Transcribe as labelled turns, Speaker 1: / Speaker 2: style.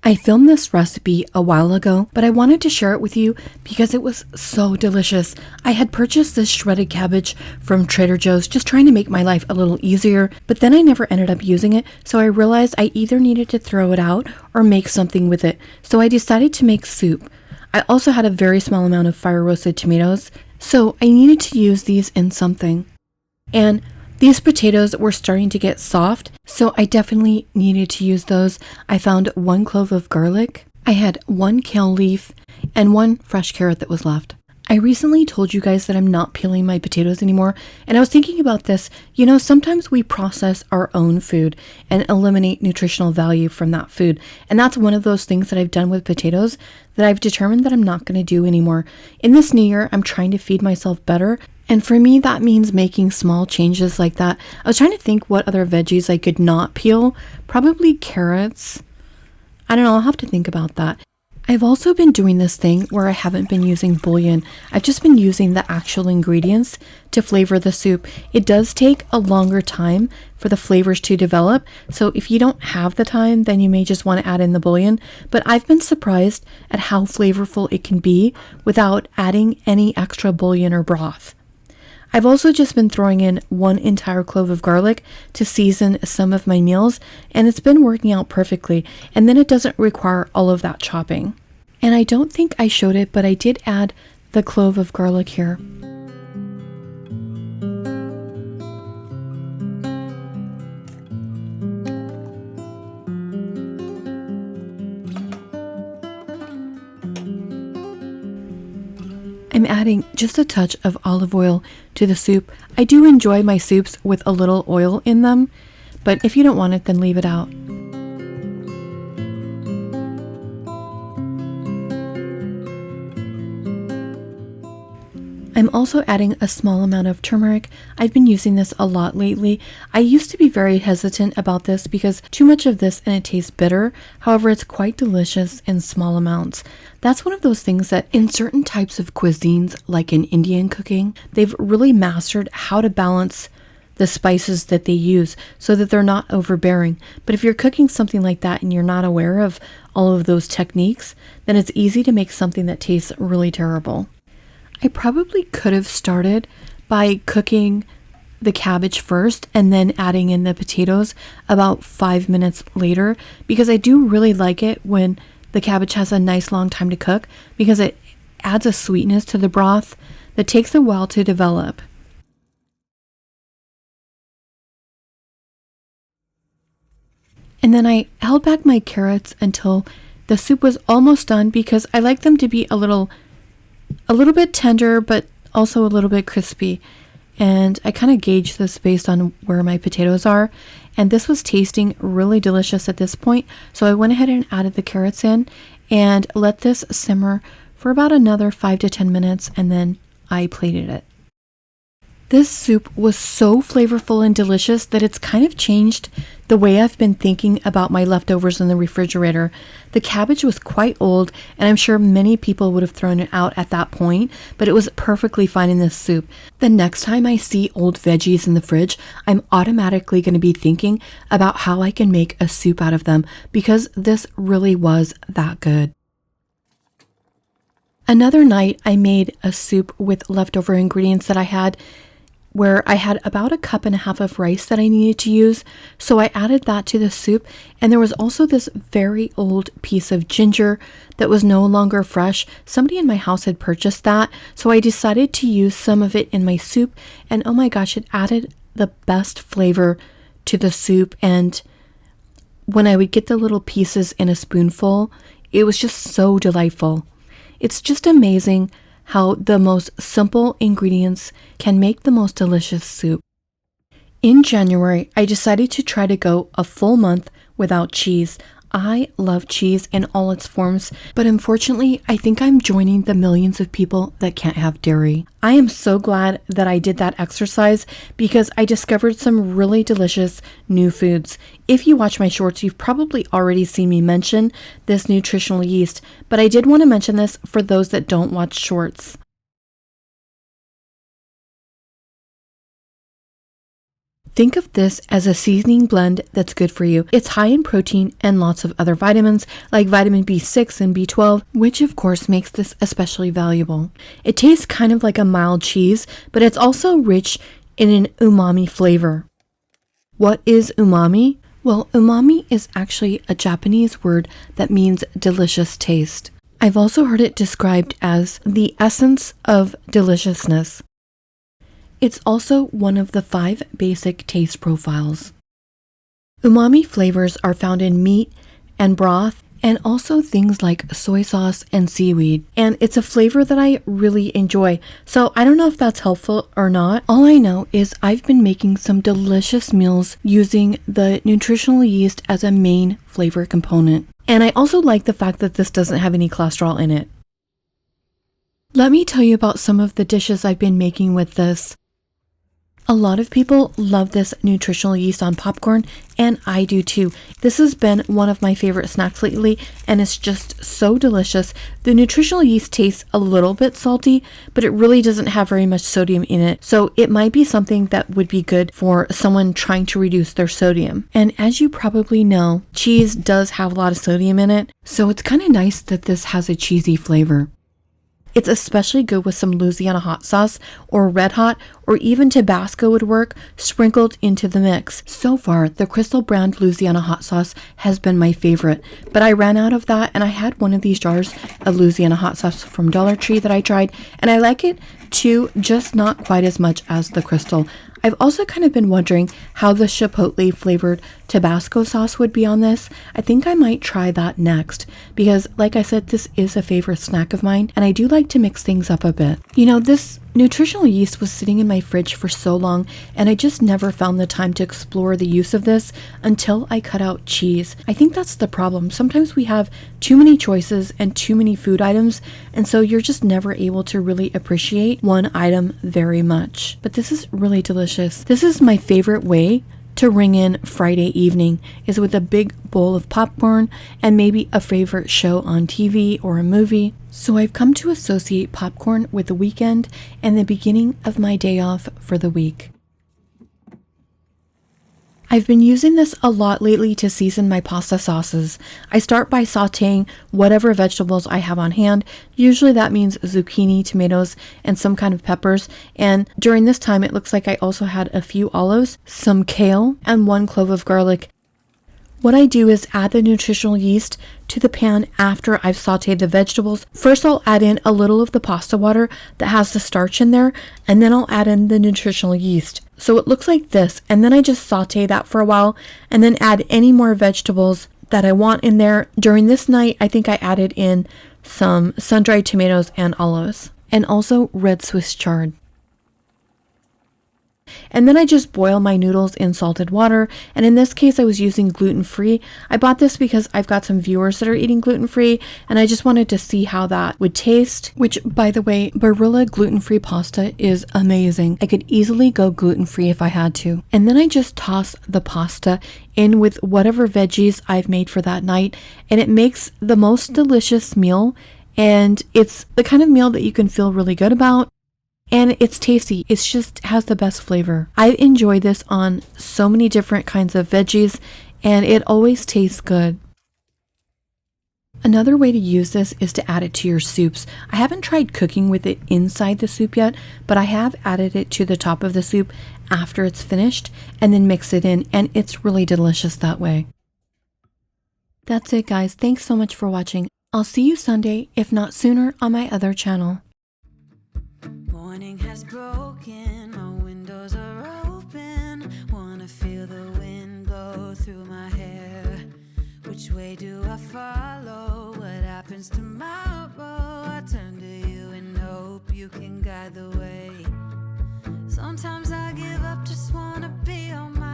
Speaker 1: I filmed this recipe a while ago, but I wanted to share it with you because it was so delicious. I had purchased this shredded cabbage from Trader Joe's, just trying to make my life a little easier, but then I never ended up using it, so I realized I either needed to throw it out or make something with it. So I decided to make soup. I also had a very small amount of fire roasted tomatoes, so I needed to use these in something. And these potatoes were starting to get soft, so I definitely needed to use those. I found 1 clove of garlic, I had 1 kale leaf, and 1 fresh carrot that was left. I recently told you guys that I'm not peeling my potatoes anymore, and I was thinking about this. You know, sometimes we process our own food and eliminate nutritional value from that food, and that's one of those things that I've done with potatoes that I've determined that I'm not going to do anymore. In this new year, I'm trying to feed myself better, and for me, that means making small changes like that. I was trying to think what other veggies I could not peel. Probably carrots. I don't know, I'll have to think about that. I've also been doing this thing where I haven't been using bouillon. I've just been using the actual ingredients to flavor the soup. It does take a longer time for the flavors to develop, so if you don't have the time, then you may just want to add in the bouillon. But I've been surprised at how flavorful it can be without adding any extra bouillon or broth. I've also just been throwing in 1 entire clove of garlic to season some of my meals, and it's been working out perfectly, and then it doesn't require all of that chopping. And I don't think I showed it, but I did add the clove of garlic here. I'm adding just a touch of olive oil to the soup. I do enjoy my soups with a little oil in them, but if you don't want it, then leave it out. I'm also adding a small amount of turmeric. I've been using this a lot lately. I used to be very hesitant about this because too much of this and it tastes bitter. However, it's quite delicious in small amounts. That's one of those things that in certain types of cuisines, like in Indian cooking, they've really mastered how to balance the spices that they use so that they're not overbearing. But if you're cooking something like that and you're not aware of all of those techniques, then it's easy to make something that tastes really terrible. I probably could have started by cooking the cabbage first and then adding in the potatoes about 5 minutes later, because I do really like it when the cabbage has a nice long time to cook, because it adds a sweetness to the broth that takes a while to develop. And then I held back my carrots until the soup was almost done, because I like them to be a little bit tender, but also a little bit crispy. And I kind of gauge this based on where my potatoes are. And this was tasting really delicious at this point. So I went ahead and added the carrots in and let this simmer for about another 5 to 10 minutes. And then I plated it. This soup was so flavorful and delicious that it's kind of changed the way I've been thinking about my leftovers in the refrigerator. The cabbage was quite old, and I'm sure many people would have thrown it out at that point, but it was perfectly fine in this soup. The next time I see old veggies in the fridge, I'm automatically going to be thinking about how I can make a soup out of them, because this really was that good. Another night, I made a soup with leftover ingredients that I had, where I had about 1.5 cups of rice that I needed to use. So I added that to the soup. And there was also this very old piece of ginger that was no longer fresh. Somebody in my house had purchased that. So I decided to use some of it in my soup. And oh my gosh, it added the best flavor to the soup. And when I would get the little pieces in a spoonful, it was just so delightful. It's just amazing how the most simple ingredients can make the most delicious soup. In January, I decided to try to go a full month without cheese. I love cheese in all its forms, but unfortunately, I think I'm joining the millions of people that can't have dairy. I am so glad that I did that exercise, because I discovered some really delicious new foods. If you watch my shorts, you've probably already seen me mention this nutritional yeast, but I did want to mention this for those that don't watch shorts. Think of this as a seasoning blend that's good for you. It's high in protein and lots of other vitamins like vitamin B6 and B12, which of course makes this especially valuable. It tastes kind of like a mild cheese, but it's also rich in an umami flavor. What is umami? Well, umami is actually a Japanese word that means delicious taste. I've also heard it described as the essence of deliciousness. It's also one of the 5 basic taste profiles. Umami flavors are found in meat and broth and also things like soy sauce and seaweed. And it's a flavor that I really enjoy. So I don't know if that's helpful or not. All I know is I've been making some delicious meals using the nutritional yeast as a main flavor component. And I also like the fact that this doesn't have any cholesterol in it. Let me tell you about some of the dishes I've been making with this. A lot of people love this nutritional yeast on popcorn, and I do too. This has been one of my favorite snacks lately, and it's just so delicious. The nutritional yeast tastes a little bit salty, but it really doesn't have very much sodium in it, so it might be something that would be good for someone trying to reduce their sodium. And as you probably know, cheese does have a lot of sodium in it, so it's kind of nice that this has a cheesy flavor. It's especially good with some Louisiana hot sauce or red hot, or even Tabasco would work sprinkled into the mix. So far, the Crystal brand Louisiana hot sauce has been my favorite, but I ran out of that and I had one of these jars of Louisiana hot sauce from Dollar Tree that I tried, and I like it too, just not quite as much as the Crystal. I've also kind of been wondering how the chipotle flavored Tabasco sauce would be on this. I think I might try that next because, like I said, this is a favorite snack of mine and I do like to mix things up a bit. You know, this nutritional yeast was sitting in my fridge for so long and I just never found the time to explore the use of this until I cut out cheese. I think that's the problem. Sometimes we have too many choices and too many food items, and so you're just never able to really appreciate one item very much. But this is really delicious. This is my favorite way to ring in Friday evening, is with a big bowl of popcorn and maybe a favorite show on TV or a movie. So I've come to associate popcorn with the weekend and the beginning of my day off for the week. I've been using this a lot lately to season my pasta sauces. I start by sauteing whatever vegetables I have on hand. Usually that means zucchini, tomatoes, and some kind of peppers. And during this time, it looks like I also had a few olives, some kale, and 1 clove of garlic. What I do is add the nutritional yeast to the pan after I've sauteed the vegetables. First, I'll add in a little of the pasta water that has the starch in there, and then I'll add in the nutritional yeast. So it looks like this, and then I just saute that for a while, and then add any more vegetables that I want in there. During this night, I think I added in some sun-dried tomatoes and olives, and also red Swiss chard. And then I just boil my noodles in salted water, and in this case I was using gluten-free. I bought this because I've got some viewers that are eating gluten-free, and I just wanted to see how that would taste, which, by the way, Barilla gluten-free pasta is amazing. I could easily go gluten-free if I had to. And then I just toss the pasta in with whatever veggies I've made for that night, and it makes the most delicious meal, and it's the kind of meal that you can feel really good about. And it's tasty. It just has the best flavor. I enjoy this on so many different kinds of veggies, and it always tastes good. Another way to use this is to add it to your soups. I haven't tried cooking with it inside the soup yet, but I have added it to the top of the soup after it's finished and then mix it in, and it's really delicious that way. That's it, guys. Thanks so much for watching. I'll see you Sunday, if not sooner, on my other channel.
Speaker 2: Morning has broken, my windows are open. Wanna feel the wind blow through my hair. Which way do I follow? What happens tomorrow? I turn to you and hope you can guide the way. Sometimes I give up, just wanna be on my